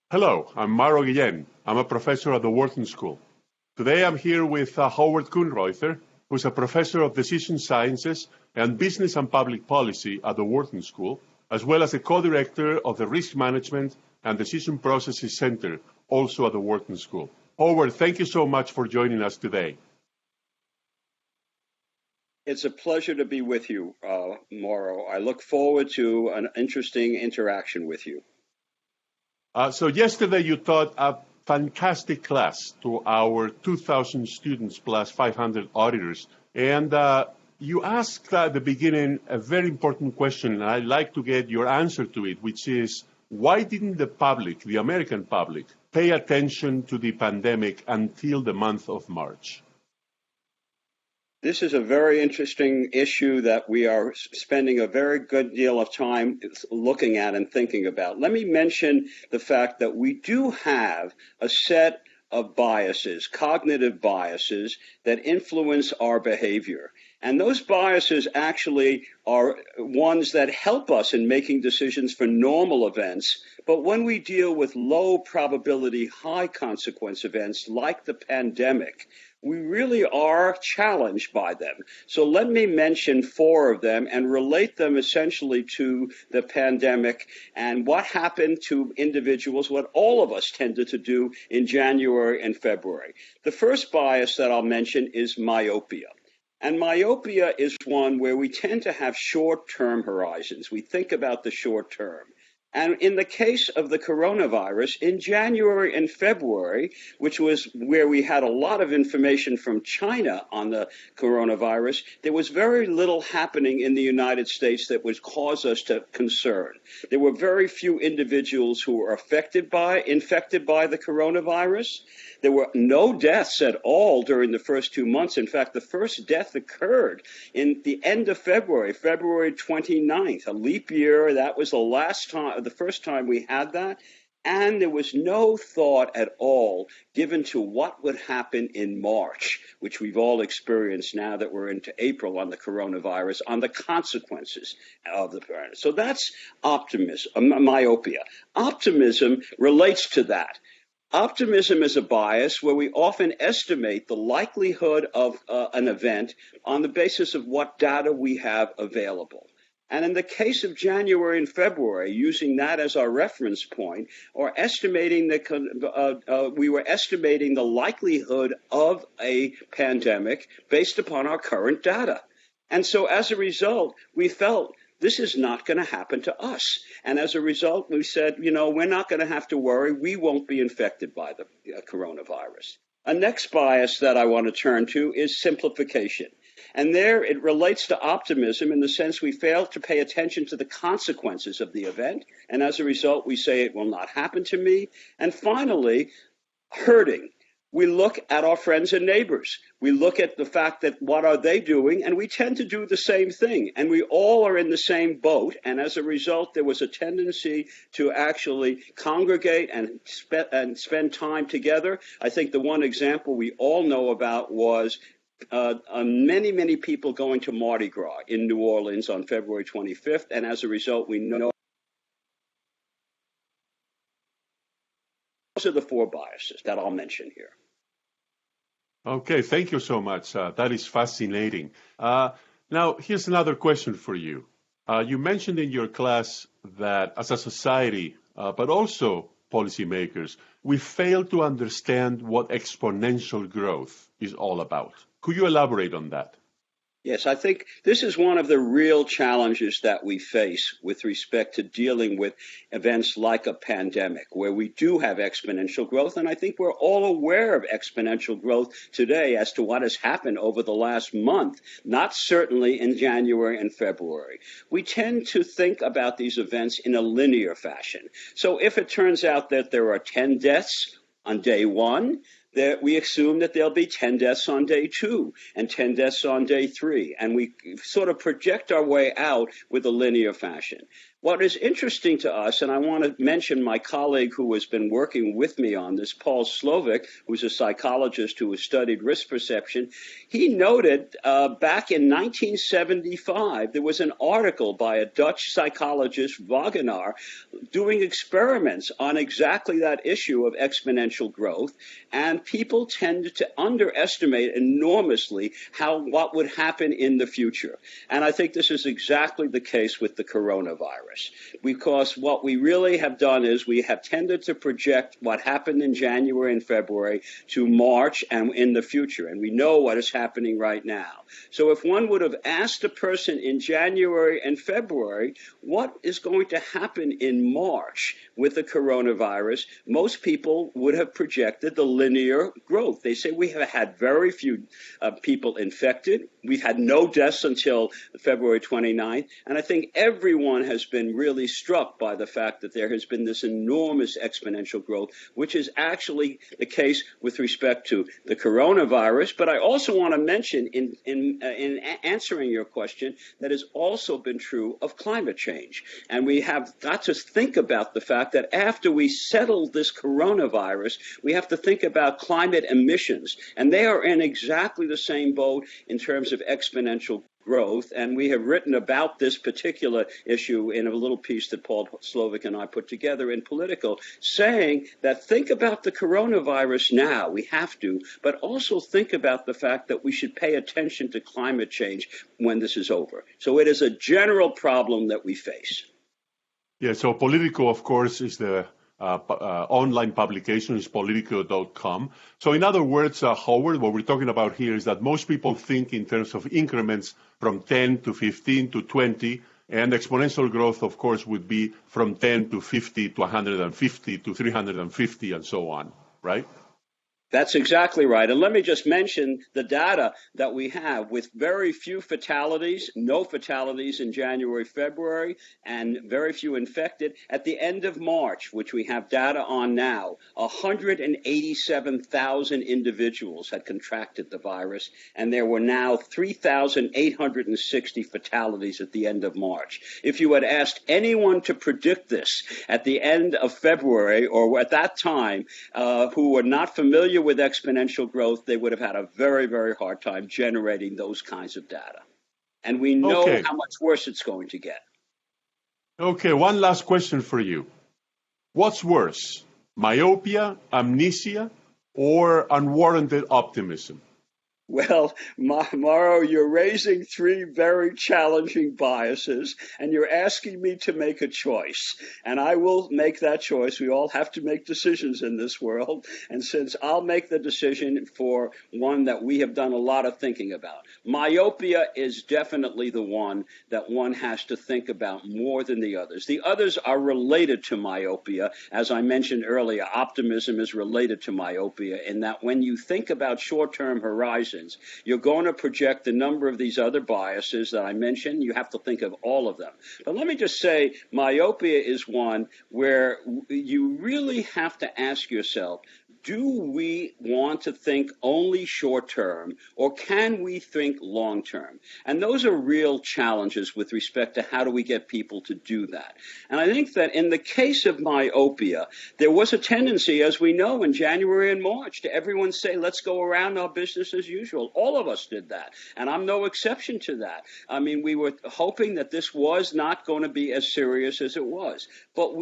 Hello, I'm Mauro Guillen. I'm a professor at the Wharton School. Today I'm here with Howard Kunreuther, who's a professor of decision sciences and business and public policy at the Wharton School, as well as a co-director of the Risk Management and Decision Processes Center, also at the Wharton School. Howard, thank you so much for joining us today. It's a pleasure to be with you, Mauro. I look forward to an interesting interaction with you. So yesterday you taught a fantastic class to our 2,000 students plus 500 auditors. And you asked at the beginning a very important question, and I'd like to get your answer to it, which is, why didn't the public, the American public, pay attention to the pandemic until the month of March? This is a very interesting issue that we are spending a very good deal of time looking at and thinking about. Let me mention the fact that we do have a set of biases, cognitive biases, that influence our behavior. And those biases actually are ones that help us in making decisions for normal events. But when we deal with low probability, high consequence events like the pandemic, we really are challenged by them. So let me mention four of them and relate them essentially to the pandemic and what happened to individuals, what all of us tended to do in January and February. The first bias that I'll mention is myopia. And myopia is one where we tend to have short-term horizons. We think about the short term. And in the case of the coronavirus, in January and February, which was where we had a lot of information from China on the coronavirus, there was very little happening in the United States that would cause us to concern. There were very few individuals who were infected by the coronavirus. There were no deaths at all during the first 2 months. In fact, the first death occurred in the end of February, February 29th, a leap year. That was the first time we had that. And there was no thought at all given to what would happen in March, which we've all experienced now that we're into April on the coronavirus, on the consequences of the virus. So that's myopia. Optimism relates to that. Optimism is a bias where we often estimate the likelihood of an event on the basis of what data we have available. And in the case of January and February, using that as our reference point, or we were estimating the likelihood of a pandemic based upon our current data. And so as a result, we felt this is not going to happen to us. And as a result, we said, we're not going to have to worry. We won't be infected by the coronavirus. A next bias that I want to turn to is simplification. And there it relates to optimism in the sense we fail to pay attention to the consequences of the event. And as a result, we say it will not happen to me. And finally, hurting. We look at our friends and neighbors. We look at the fact that what are they doing, and we tend to do the same thing. And we all are in the same boat. And as a result, there was a tendency to actually congregate and spend time together. I think the one example we all know about was many people going to Mardi Gras in New Orleans on February 25th. And as a result, we know those are the four biases that I'll mention here. Okay, thank you so much. That is fascinating. Now, here's another question for you. You mentioned in your class that as a society, but also policymakers, we fail to understand what exponential growth is all about. Could you elaborate on that? Yes, I think this is one of the real challenges that we face with respect to dealing with events like a pandemic, where we do have exponential growth. And I think we're all aware of exponential growth today as to what has happened over the last month, not certainly in January and February. We tend to think about these events in a linear fashion. So if it turns out that there are 10 deaths on day one, we assume that there'll be 10 deaths on day 2 and 10 deaths on day 3. And we sort of project our way out with a linear fashion. What is interesting to us, and I want to mention my colleague who has been working with me on this, Paul Slovic, who's a psychologist who has studied risk perception, he noted back in 1975, there was an article by a Dutch psychologist, Wagenaar, doing experiments on exactly that issue of exponential growth, and people tended to underestimate enormously what would happen in the future. And I think this is exactly the case with the coronavirus, because what we really have done is we have tended to project what happened in January and February to March and in the future, and we know what is happening right now. So if one would have asked a person in January and February what is going to happen in March with the coronavirus, most people would have projected the linear growth. They say we have had very few people infected. We've had no deaths until February 29th. And I think everyone has been really struck by the fact that there has been this enormous exponential growth, which is actually the case with respect to the coronavirus. But I also want to mention in answering your question that has also been true of climate change. And we have got to think about the fact that after we settle this coronavirus, we have to think about climate emissions. And they are in exactly the same boat in terms of exponential growth, and we have written about this particular issue in a little piece that Paul Slovic and I put together in Political, saying that think about the coronavirus now, we have to, but also think about the fact that we should pay attention to climate change when this is over. So it is a general problem that we face. Yeah, so Politico, of course, is the online publication, is politico.com. So in other words, Howard, what we're talking about here is that most people think in terms of increments from 10 to 15 to 20, and exponential growth, of course, would be from 10 to 50 to 150 to 350 and so on, right? That's exactly right. And let me just mention the data that we have with very few fatalities, no fatalities in January, February, and very few infected. At the end of March, which we have data on now, 187,000 individuals had contracted the virus, and there were now 3,860 fatalities at the end of March. If you had asked anyone to predict this at the end of February or at that time who were not familiar with exponential growth, they would have had a very, very hard time generating those kinds of data. And we know how much worse it's going to get. Okay, one last question for you. What's worse, myopia, amnesia, or unwarranted optimism? Well, Mauro, you're raising three very challenging biases, and you're asking me to make a choice. And I will make that choice. We all have to make decisions in this world. And since I'll make the decision for one that we have done a lot of thinking about, myopia is definitely the one that one has to think about more than the others. The others are related to myopia. As I mentioned earlier, optimism is related to myopia in that when you think about short-term horizons, you're going to project the number of these other biases that I mentioned. You have to think of all of them. But let me just say, myopia is one where you really have to ask yourself, do we want to think only short term, or can we think long term? And those are real challenges with respect to how do we get people to do that. And I think that in the case of myopia, there was a tendency, as we know, in January and March, to everyone say, let's go around our business as usual. All of us did that. And I'm no exception to that. I mean, we were hoping that this was not going to be as serious as it was. But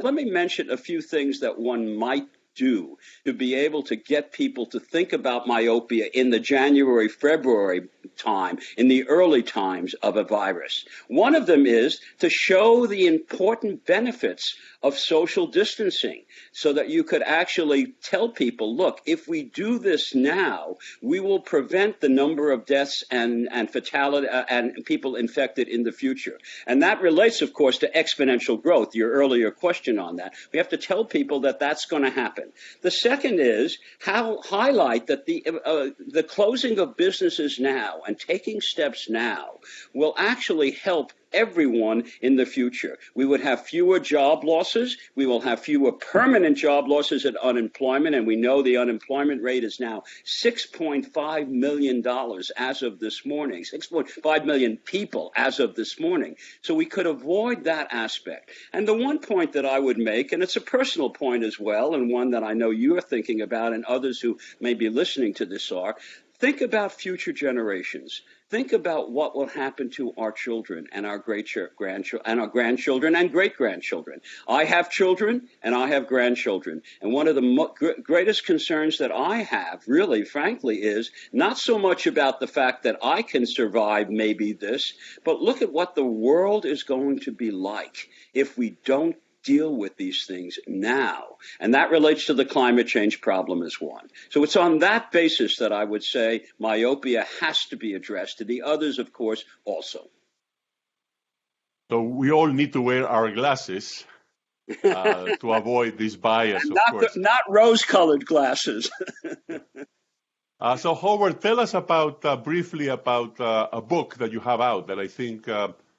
let me mention a few things that one might do to be able to get people to think about myopia in the January, February time, in the early times of a virus. One of them is to show the important benefits of social distancing so that you could actually tell people, look, if we do this now, we will prevent the number of deaths and fatality and people infected in the future. And that relates, of course, to exponential growth, your earlier question on that. We have to tell people that that's going to happen. The second is highlight that the closing of businesses now and taking steps now will actually help everyone in the future. We would have fewer job losses. We will have fewer permanent job losses at unemployment, and we know the unemployment rate is now $6.5 million as of this morning, 6.5 million people as of this morning. So we could avoid that aspect. And the one point that I would make, and it's a personal point as well, and one that I know you're thinking about and others who may be listening to this are, think about future generations. Think about what will happen to our children and our grandchildren and great-grandchildren. I have children and I have grandchildren. And one of the greatest concerns that I have, really, frankly, is not so much about the fact that I can survive maybe this, but look at what the world is going to be like if we don't deal with these things now. And that relates to the climate change problem as one. So it's on that basis that I would say myopia has to be addressed, and the others, of course, also. So we all need to wear our glasses to avoid this bias, and of course. Not rose-colored glasses. So Howard, tell us about briefly about a book that you have out that I think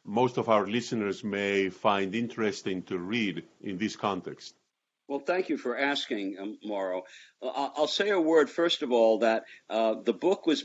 most of our listeners may find interesting to read in this context. Well, thank you for asking, Mauro. I'll say a word, first of all, that the book was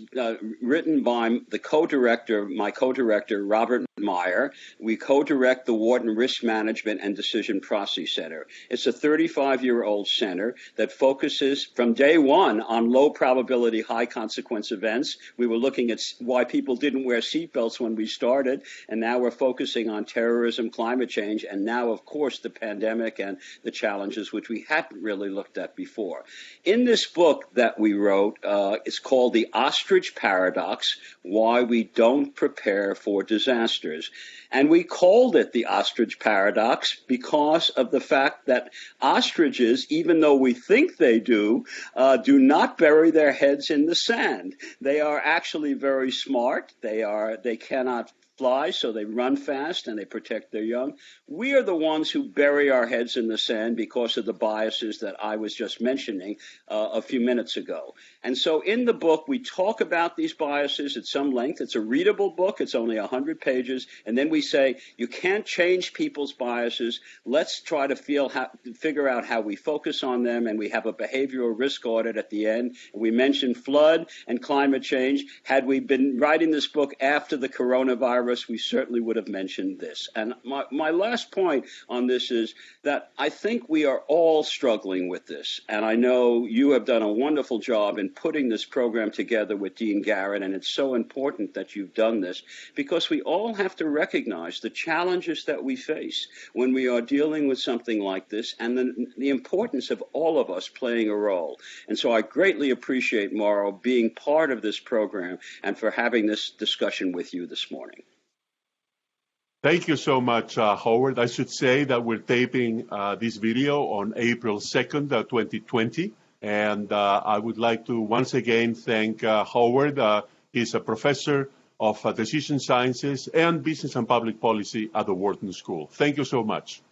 written by my co-director, Robert Meyer. We co-direct the Wharton Risk Management and Decision Process Center. It's a 35-year-old center that focuses from day one on low probability, high consequence events. We were looking at why people didn't wear seatbelts when we started, and now we're focusing on terrorism, climate change, and now, of course, the pandemic and the challenges which we hadn't really looked at before. In this book that we wrote, it's called The Ostrich Paradox, Why We Don't Prepare for Disasters. And we called it the Ostrich Paradox because of the fact that ostriches, even though we think they do not bury their heads in the sand. They are actually very smart. They cannot fly, so they run fast and they protect their young. We are the ones who bury our heads in the sand because of the biases that I was just mentioning a few minutes ago. And so in the book, we talk about these biases at some length. It's a readable book. It's only 100 pages. And then we say, you can't change people's biases. Let's try to figure out how we focus on them. And we have a behavioral risk audit at the end. And we mentioned flood and climate change. Had we been writing this book after the coronavirus, we certainly would have mentioned this. And my last point on this is that I think we are all struggling with this. And I know you have done a wonderful job in putting this program together with Dean Garrett, and it's so important that you've done this because we all have to recognize the challenges that we face when we are dealing with something like this and the importance of all of us playing a role. And so I greatly appreciate, Mauro, being part of this program and for having this discussion with you this morning. Thank you so much, Howard. I should say that we're taping this video on April 2nd, 2020. And I would like to once again thank Howard. He's a professor of decision sciences and business and public policy at the Wharton School. Thank you so much.